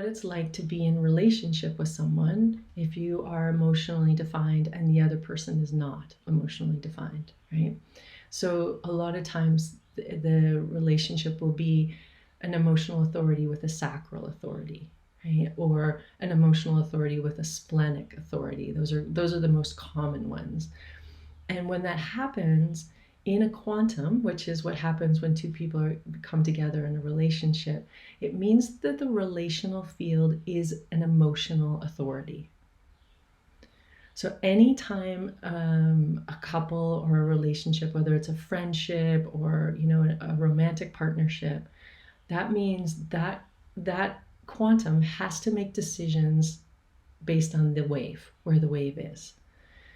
it's like to be in relationship with someone if you are emotionally defined and the other person is not emotionally defined, right? So a lot of times the relationship will be an emotional authority with a sacral authority, right? Or an emotional authority with a splenic authority. Those are the most common ones. And when that happens in a quantum, which is what happens when two people come together in a relationship, it means that the relational field is an emotional authority. So anytime a couple or a relationship, whether it's a friendship or a romantic partnership, that means that quantum has to make decisions based on the wave, where the wave is.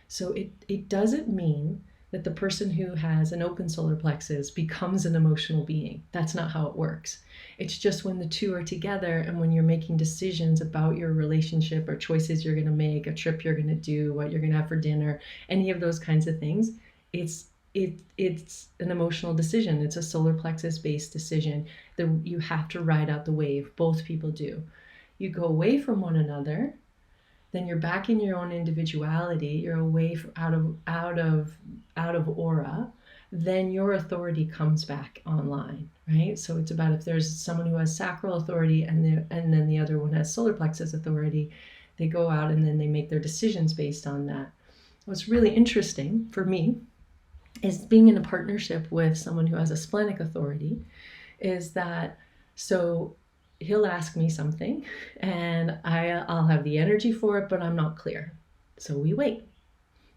So it doesn't mean that the person who has an open solar plexus becomes an emotional being. That's not how it works. It's just when the two are together and when you're making decisions about your relationship or choices you're going to make, a trip you're going to do, what you're going to have for dinner, any of those kinds of things, it's an emotional decision. It's a solar plexus based decision that you have to ride out the wave. Both people do. You go away from one another, then you're back in your own individuality, you're away from, out of aura, then your authority comes back online, right? So it's about if there's someone who has sacral authority and then the other one has solar plexus authority, they go out and then they make their decisions based on that. What's really interesting for me is being in a partnership with someone who has a splenic authority is that, so he'll ask me something and I'll have the energy for it, but I'm not clear. So we wait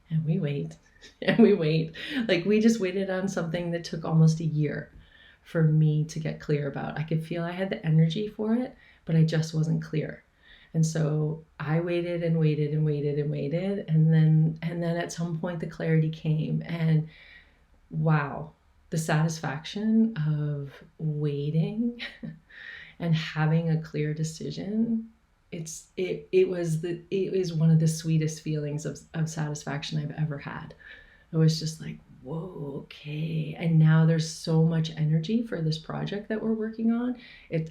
and we wait and we wait. Like we just waited on something that took almost a year for me to get clear about. I could feel I had the energy for it, but I just wasn't clear. And so I waited and waited and waited and waited. And then at some point the clarity came, and wow, the satisfaction of waiting and having a clear decision, it is one of the sweetest feelings of satisfaction I've ever had. It was just like, whoa, okay. And now there's so much energy for this project that we're working on.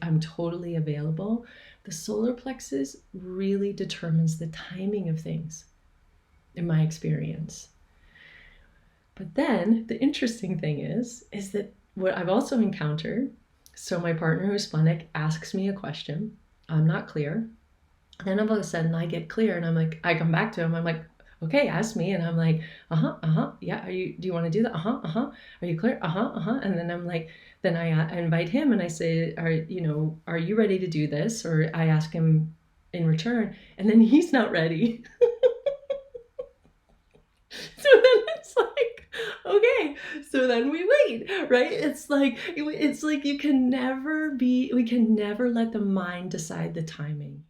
I'm totally available. The solar plexus really determines the timing of things, in my experience. But then the interesting thing is that what I've also encountered, so my partner who's splenic asks me a question, I'm not clear. Then all of a sudden I get clear and I'm like, I come back to him, I'm like, okay, ask me. And I'm like, yeah, do you want to do that? Are you clear? And then I'm like, then I invite him and I say, are you ready to do this? Or I ask him in return, and then he's not ready. So then it's like, okay, so then we wait, right? It's like we can never let the mind decide the timing.